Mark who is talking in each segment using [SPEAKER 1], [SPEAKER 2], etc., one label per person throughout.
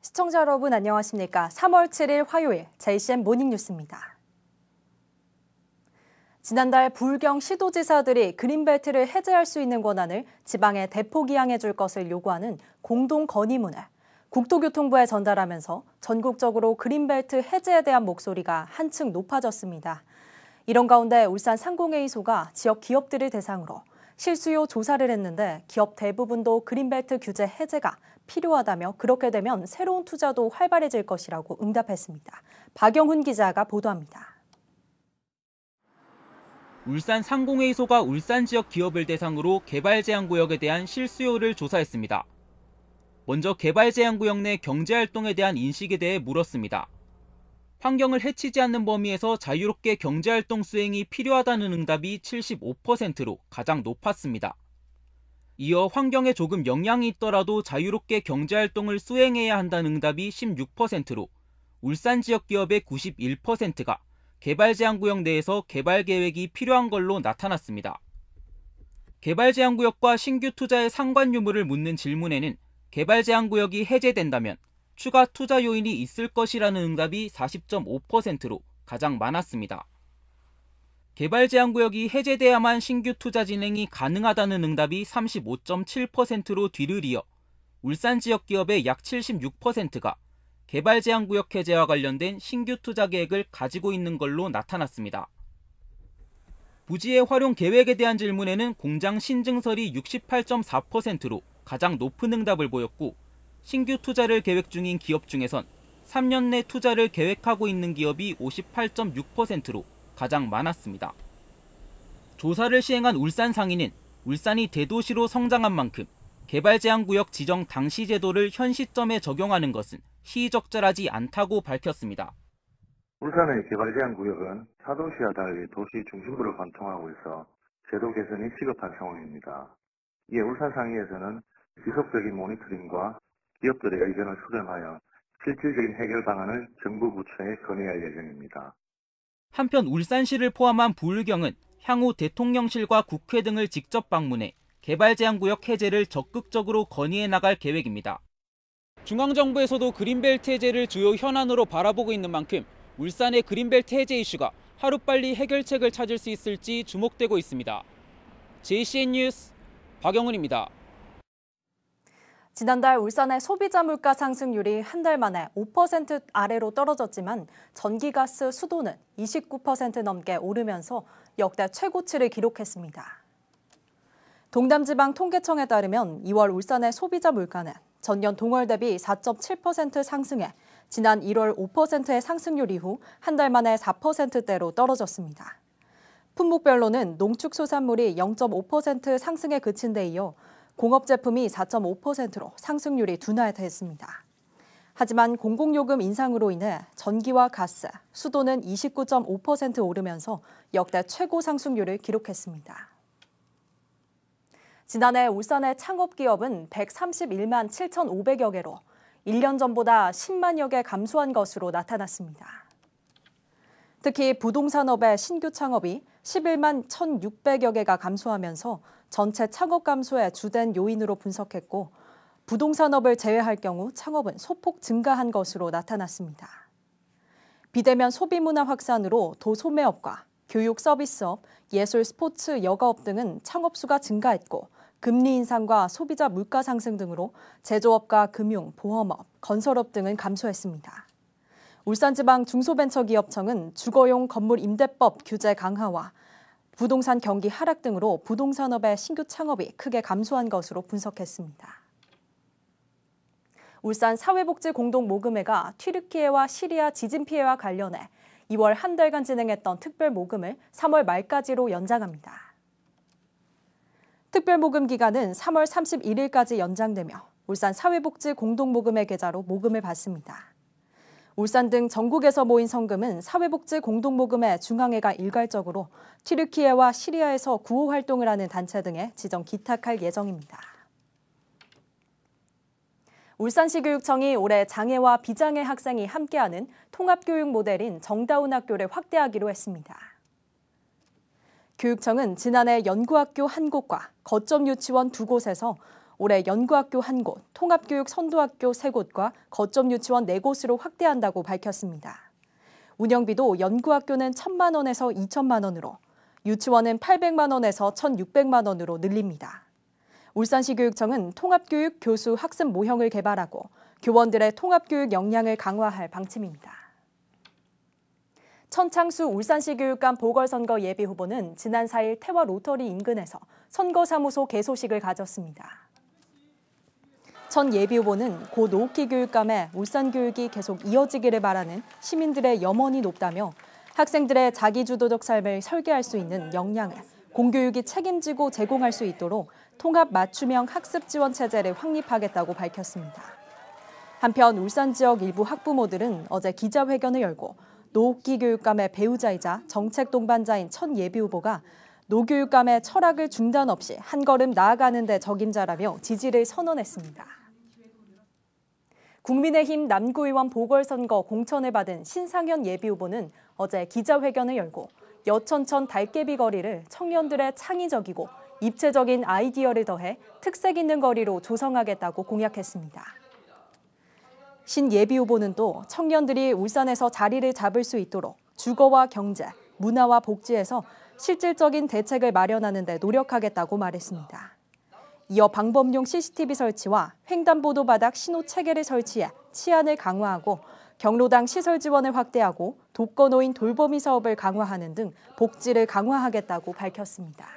[SPEAKER 1] 시청자 여러분 안녕하십니까? 3월 7일 화요일 JCN 모닝뉴스입니다. 지난달 부울경 시도지사들이 그린벨트를 해제할 수 있는 권한을 지방에 대폭 이양해 줄 것을 요구하는 공동 건의문을 국토교통부에 전달하면서 전국적으로 그린벨트 해제에 대한 목소리가 한층 높아졌습니다. 이런 가운데 울산 상공회의소가 지역 기업들을 대상으로 실수요 조사를 했는데 기업 대부분도 그린벨트 규제 해제가 필요하다며 그렇게 되면 새로운 투자도 활발해질 것이라고 응답했습니다. 박영훈 기자가 보도합니다.
[SPEAKER 2] 울산 상공회의소가 울산 지역 기업을 대상으로 개발제한구역에 대한 실수요를 조사했습니다. 먼저 개발제한구역 내 경제활동에 대한 인식에 대해 물었습니다. 환경을 해치지 않는 범위에서 자유롭게 경제활동 수행이 필요하다는 응답이 75%로 가장 높았습니다. 이어 환경에 조금 영향이 있더라도 자유롭게 경제활동을 수행해야 한다는 응답이 16%로 울산 지역 기업의 91%가 개발제한구역 내에서 개발 계획이 필요한 걸로 나타났습니다. 개발제한구역과 신규 투자의 상관 유무를 묻는 질문에는 개발제한구역이 해제된다면 추가 투자 요인이 있을 것이라는 응답이 40.5%로 가장 많았습니다. 개발제한구역이 해제돼야만 신규 투자 진행이 가능하다는 응답이 35.7%로 뒤를 이어 울산 지역 기업의 약 76%가 개발제한구역 해제와 관련된 신규 투자 계획을 가지고 있는 걸로 나타났습니다. 부지의 활용 계획에 대한 질문에는 공장 신증설이 68.4%로 가장 높은 응답을 보였고 신규 투자를 계획 중인 기업 중에선 3년 내 투자를 계획하고 있는 기업이 58.6%로 가장 많았습니다. 조사를 시행한 울산상인은 울산이 대도시로 성장한 만큼 개발제한구역 지정 당시 제도를 현 시점에 적용하는 것은 시의적절하지 않다고 밝혔습니다.
[SPEAKER 3] 울산의 개발제한구역은 타도시와 달리 도시 중심부를 관통하고 있어 제도 개선이 시급한 상황입니다. 이에 울산상의에서는 지속적인 모니터링과 기업들의 의견을 수렴하여 실질적인 해결 방안을 정부 부처에 건의할 예정입니다.
[SPEAKER 2] 한편 울산시를 포함한 부울경은 향후 대통령실과 국회 등을 직접 방문해 개발제한구역 해제를 적극적으로 건의해 나갈 계획입니다. 중앙정부에서도 그린벨트 해제를 주요 현안으로 바라보고 있는 만큼 울산의 그린벨트 해제 이슈가 하루빨리 해결책을 찾을 수 있을지 주목되고 있습니다. JCN 뉴스 박영훈입니다.
[SPEAKER 1] 지난달 울산의 소비자 물가 상승률이 한 달 만에 5% 아래로 떨어졌지만 전기가스 수도는 29% 넘게 오르면서 역대 최고치를 기록했습니다. 동남지방통계청에 따르면 2월 울산의 소비자 물가는 전년 동월 대비 4.7% 상승해 지난 1월 5%의 상승률 이후 한 달 만에 4%대로 떨어졌습니다. 품목별로는 농축수산물이 0.5% 상승에 그친 데 이어 공업제품이 4.5%로 상승률이 둔화됐습니다. 하지만 공공요금 인상으로 인해 전기와 가스, 수도는 29.5% 오르면서 역대 최고 상승률을 기록했습니다. 지난해 울산의 창업기업은 131만 7,500여 개로 1년 전보다 10만여 개 감소한 것으로 나타났습니다. 특히 부동산업의 신규 창업이 11만 1,600여 개가 감소하면서 전체 창업 감소의 주된 요인으로 분석했고 부동산업을 제외할 경우 창업은 소폭 증가한 것으로 나타났습니다. 비대면 소비문화 확산으로 도소매업과 교육 서비스업, 예술 스포츠 여가업 등은 창업수가 증가했고 금리 인상과 소비자 물가 상승 등으로 제조업과 금융, 보험업, 건설업 등은 감소했습니다. 울산지방 중소벤처기업청은 주거용 건물 임대법 규제 강화와 부동산 경기 하락 등으로 부동산업의 신규 창업이 크게 감소한 것으로 분석했습니다. 울산 사회복지공동모금회가 튀르키예와 시리아 지진 피해와 관련해 2월 한 달간 진행했던 특별모금을 3월 말까지로 연장합니다. 특별모금 기간은 3월 31일까지 연장되며 울산 사회복지공동모금회 계좌로 모금을 받습니다. 울산 등 전국에서 모인 성금은 사회복지공동모금회 중앙회가 일괄적으로 튀르키예와 시리아에서 구호 활동을 하는 단체 등에 지정 기탁할 예정입니다. 울산시 교육청이 올해 장애와 비장애 학생이 함께하는 통합교육 모델인 정다운 학교를 확대하기로 했습니다. 교육청은 지난해 연구학교 1곳과 거점 유치원 2곳에서 올해 연구학교 1곳, 통합교육 선도학교 3곳과 거점 유치원 4곳으로 확대한다고 밝혔습니다. 운영비도 연구학교는 1,000만 원에서 2천만 원으로, 유치원은 800만 원에서 1,600만 원으로 늘립니다. 울산시 교육청은 통합교육 교수 학습 모형을 개발하고 교원들의 통합교육 역량을 강화할 방침입니다. 천창수 울산시 교육감 보궐선거 예비후보는 지난 4일 태화 로터리 인근에서 선거사무소 개소식을 가졌습니다. 천 예비후보는 고 노욱희 교육감의 울산 교육이 계속 이어지기를 바라는 시민들의 염원이 높다며 학생들의 자기주도적 삶을 설계할 수 있는 역량을 공교육이 책임지고 제공할 수 있도록 통합 맞춤형 학습 지원 체제를 확립하겠다고 밝혔습니다. 한편 울산 지역 일부 학부모들은 어제 기자회견을 열고 노욱희 교육감의 배우자이자 정책 동반자인 천 예비후보가 노 교육감의 철학을 중단 없이 한 걸음 나아가는 데 적임자라며 지지를 선언했습니다. 국민의힘 남구의원 보궐선거 공천을 받은 신상현 예비후보는 어제 기자회견을 열고 여천천 달개비 거리를 청년들의 창의적이고 입체적인 아이디어를 더해 특색 있는 거리로 조성하겠다고 공약했습니다. 신 예비후보는 또 청년들이 울산에서 자리를 잡을 수 있도록 주거와 경제, 문화와 복지에서 실질적인 대책을 마련하는 데 노력하겠다고 말했습니다. 이어 방범용 CCTV 설치와 횡단보도 바닥 신호 체계를 설치해 치안을 강화하고 경로당 시설 지원을 확대하고 독거노인 돌보미 사업을 강화하는 등 복지를 강화하겠다고 밝혔습니다.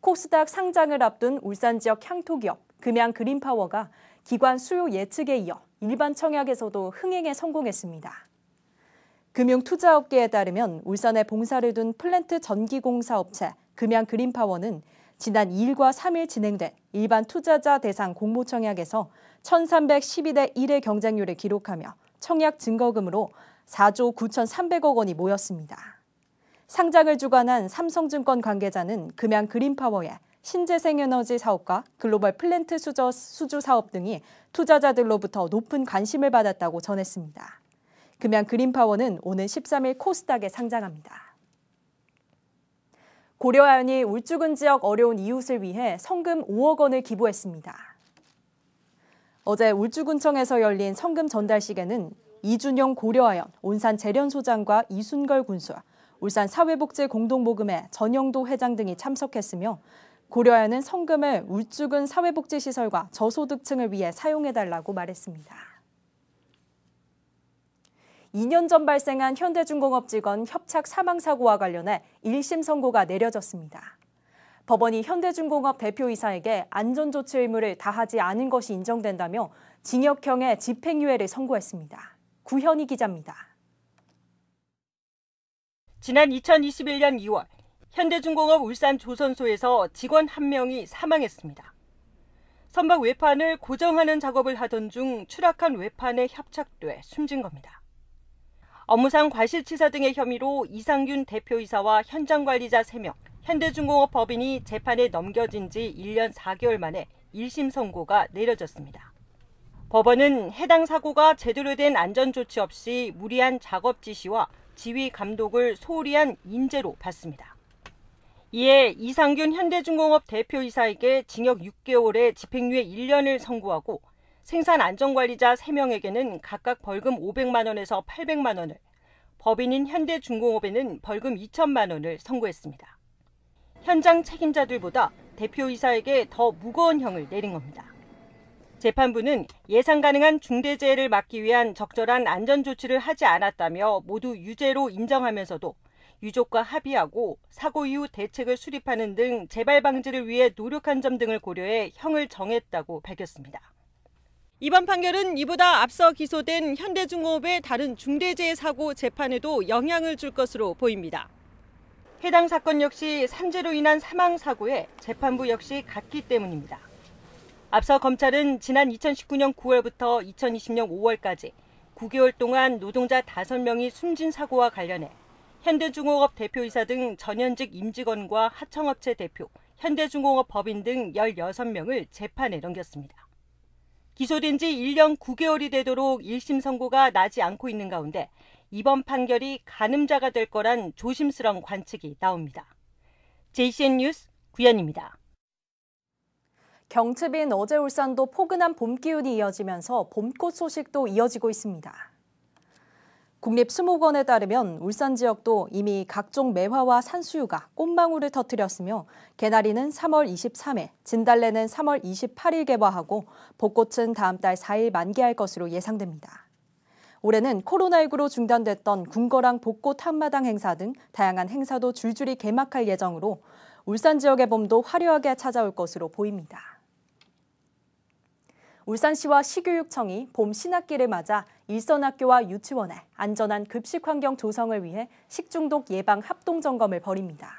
[SPEAKER 1] 코스닥 상장을 앞둔 울산 지역 향토기업 금양 그린파워가 기관 수요 예측에 이어 일반 청약에서도 흥행에 성공했습니다. 금융투자업계에 따르면 울산에 봉사를 둔 플랜트 전기공사업체 금양 그린파워는 지난 2일과 3일 진행된 일반 투자자 대상 공모청약에서 1,312대 1의 경쟁률을 기록하며 청약 증거금으로 4조 9,300억 원이 모였습니다. 상장을 주관한 삼성증권 관계자는 금양 그린파워의 신재생에너지 사업과 글로벌 플랜트 수주 사업 등이 투자자들로부터 높은 관심을 받았다고 전했습니다. 금양 그린파워는 오는 13일 코스닥에 상장합니다. 고려아연이 울주군 지역 어려운 이웃을 위해 성금 5억 원을 기부했습니다. 어제 울주군청에서 열린 성금 전달식에는 이준용 고려아연 온산 재련소장과 이순걸 군수, 울산 사회복지공동모금회 전영도 회장 등이 참석했으며 고려아연은 성금을 울주군 사회복지시설과 저소득층을 위해 사용해달라고 말했습니다. 2년 전 발생한 현대중공업 직원 협착 사망사고와 관련해 1심 선고가 내려졌습니다. 법원이 현대중공업 대표이사에게 안전조치 의무를 다하지 않은 것이 인정된다며 징역형의 집행유예를 선고했습니다. 구현희 기자입니다.
[SPEAKER 4] 지난 2021년 2월 현대중공업 울산 조선소에서 직원 1명이 사망했습니다. 선박 외판을 고정하는 작업을 하던 중 추락한 외판에 협착돼 숨진 겁니다. 업무상 과실치사 등의 혐의로 이상균 대표이사와 현장관리자 3명, 현대중공업 법인이 재판에 넘겨진 지 1년 4개월 만에 1심 선고가 내려졌습니다. 법원은 해당 사고가 제대로 된 안전조치 없이 무리한 작업 지시와 지휘 감독을 소홀히 한 인재로 봤습니다. 이에 이상균 현대중공업 대표이사에게 징역 6개월에 집행유예 1년을 선고하고 생산안전관리자 3명에게는 각각 벌금 500만 원에서 800만 원을, 법인인 현대중공업에는 벌금 2천만 원을 선고했습니다. 현장 책임자들보다 대표이사에게 더 무거운 형을 내린 겁니다. 재판부는 예상 가능한 중대재해를 막기 위한 적절한 안전조치를 하지 않았다며 모두 유죄로 인정하면서도 유족과 합의하고 사고 이후 대책을 수립하는 등 재발 방지를 위해 노력한 점 등을 고려해 형을 정했다고 밝혔습니다. 이번 판결은 이보다 앞서 기소된 현대중공업의 다른 중대재해 사고 재판에도 영향을 줄 것으로 보입니다. 해당 사건 역시 산재로 인한 사망 사고에 재판부 역시 같기 때문입니다. 앞서 검찰은 지난 2019년 9월부터 2020년 5월까지 9개월 동안 노동자 5명이 숨진 사고와 관련해 현대중공업 대표이사 등 전현직 임직원과 하청업체 대표, 현대중공업 법인 등 16명을 재판에 넘겼습니다. 기소된 지 1년 9개월이 되도록 1심 선고가 나지 않고 있는 가운데 이번 판결이 가늠자가 될 거란 조심스러운 관측이 나옵니다. JCN 뉴스 구현입니다.
[SPEAKER 1] 경칩인 어제 울산도 포근한 봄 기운이 이어지면서 봄꽃 소식도 이어지고 있습니다. 국립수목원에 따르면 울산 지역도 이미 각종 매화와 산수유가 꽃망울을 터뜨렸으며 개나리는 3월 23일, 진달래는 3월 28일 개화하고 벚꽃은 다음 달 4일 만개할 것으로 예상됩니다. 올해는 코로나19로 중단됐던 궁궐항 벚꽃 한마당 행사 등 다양한 행사도 줄줄이 개막할 예정으로 울산 지역의 봄도 화려하게 찾아올 것으로 보입니다. 울산시와 시교육청이 봄 신학기를 맞아 일선학교와 유치원의 안전한 급식 환경 조성을 위해 식중독 예방 합동점검을 벌입니다.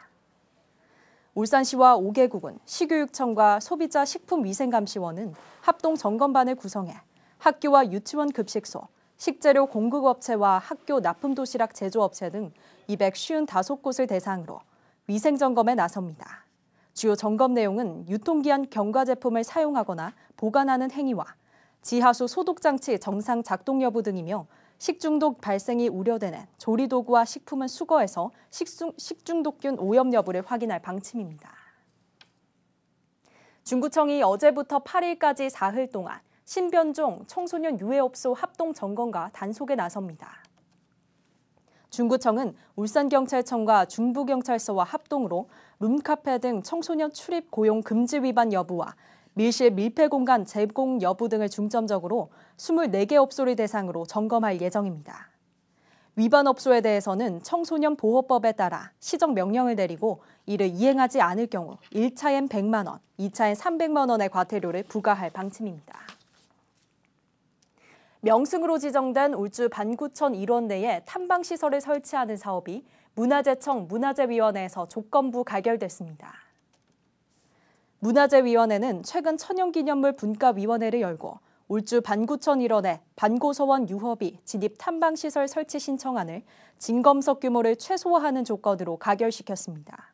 [SPEAKER 1] 울산시와 5개국은 시교육청과 소비자식품위생감시원은 합동점검반을 구성해 학교와 유치원 급식소, 식재료 공급업체와 학교 납품도시락 제조업체 등 255곳을 대상으로 위생점검에 나섭니다. 주요 점검 내용은 유통기한 경과 제품을 사용하거나 보관하는 행위와 지하수 소독장치 정상 작동 여부 등이며 식중독 발생이 우려되는 조리도구와 식품은 수거해서 식중독균 오염 여부를 확인할 방침입니다. 중구청이 어제부터 8일까지 사흘 동안 신변종 청소년 유해업소 합동 점검과 단속에 나섭니다. 중구청은 울산경찰청과 중부경찰서와 합동으로 룸카페 등 청소년 출입 고용 금지 위반 여부와 밀실 밀폐 공간 제공 여부 등을 중점적으로 24개 업소를 대상으로 점검할 예정입니다. 위반 업소에 대해서는 청소년 보호법에 따라 시정 명령을 내리고 이를 이행하지 않을 경우 1차엔 100만 원, 2차엔 300만 원의 과태료를 부과할 방침입니다. 명승으로 지정된 울주 반구천 일원 내에 탐방시설을 설치하는 사업이 문화재청 문화재위원회에서 조건부 가결됐습니다. 문화재위원회는 최근 천연기념물 분과위원회를 열고 울주 반구천 일원에 반고서원 유허비 진입 탐방시설 설치 신청안을 진검석 규모를 최소화하는 조건으로 가결시켰습니다.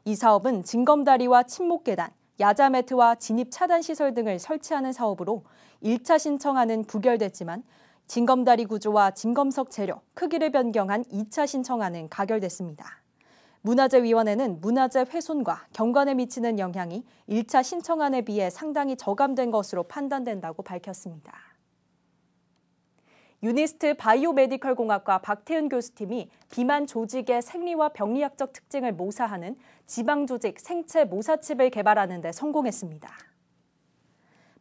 [SPEAKER 1] 이 사업은 징검다리와 침묵계단, 야자매트와 진입 차단시설 등을 설치하는 사업으로 1차 신청안은 부결됐지만 징검다리 구조와 징검석 재료, 크기를 변경한 2차 신청안은 가결됐습니다. 문화재위원회는 문화재 훼손과 경관에 미치는 영향이 1차 신청안에 비해 상당히 저감된 것으로 판단된다고 밝혔습니다. 유니스트 바이오메디컬 공학과 박태은 교수팀이 비만 조직의 생리와 병리학적 특징을 모사하는 지방조직 생체 모사칩을 개발하는 데 성공했습니다.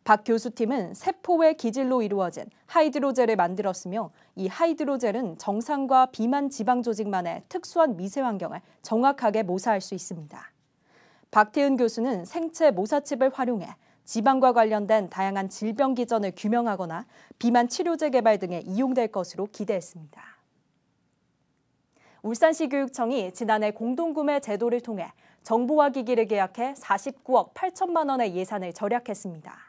[SPEAKER 1] 박 교수팀은 세포의 기질로 이루어진 하이드로젤을 만들었으며 이 하이드로젤은 정상과 비만 지방 조직만의 특수한 미세 환경을 정확하게 모사할 수 있습니다. 박태은 교수는 생체 모사칩을 활용해 지방과 관련된 다양한 질병 기전을 규명하거나 비만 치료제 개발 등에 이용될 것으로 기대했습니다. 울산시 교육청이 지난해 공동구매 제도를 통해 정보화 기기를 계약해 49억 8천만 원의 예산을 절약했습니다.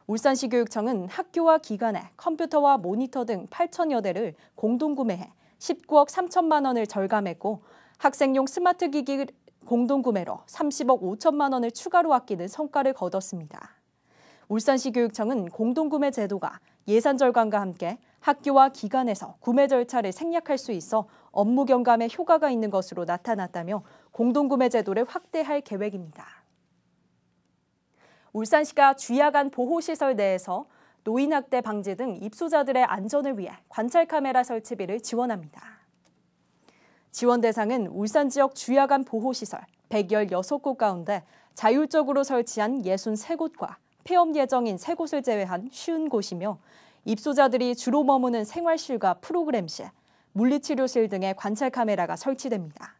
[SPEAKER 1] 울산시 교육청은 학교와 기관에 컴퓨터와 모니터 등 8천여 대를 공동구매해 19억 3천만 원을 절감했고 학생용 스마트 기기 공동구매로 30억 5천만 원을 추가로 아끼는 성과를 거뒀습니다. 울산시 교육청은 공동구매 제도가 예산 절감과 함께 학교와 기관에서 구매 절차를 생략할 수 있어 업무 경감에 효과가 있는 것으로 나타났다며 공동구매 제도를 확대할 계획입니다. 울산시가 쥐야간 보호시설 내에서 노인학대 방지 등 입소자들의 안전을 위해 관찰카메라 설치비를 지원합니다. 지원 대상은 울산 지역 쥐야간 보호시설 116곳 가운데 자율적으로 설치한 63곳과 폐업 예정인 3곳을 제외한 50곳이며 입소자들이 주로 머무는 생활실과 프로그램실, 물리치료실 등에 관찰카메라가 설치됩니다.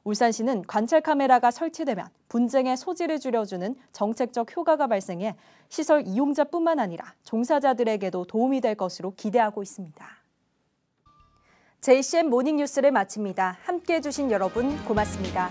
[SPEAKER 1] 울산시는 관찰카메라가 설치되면 분쟁의 소지를 줄여주는 정책적 효과가 발생해 시설 이용자뿐만 아니라 종사자들에게도 도움이 될 것으로 기대하고 있습니다. JCM 모닝뉴스를 마칩니다. 함께해 주신 여러분 고맙습니다.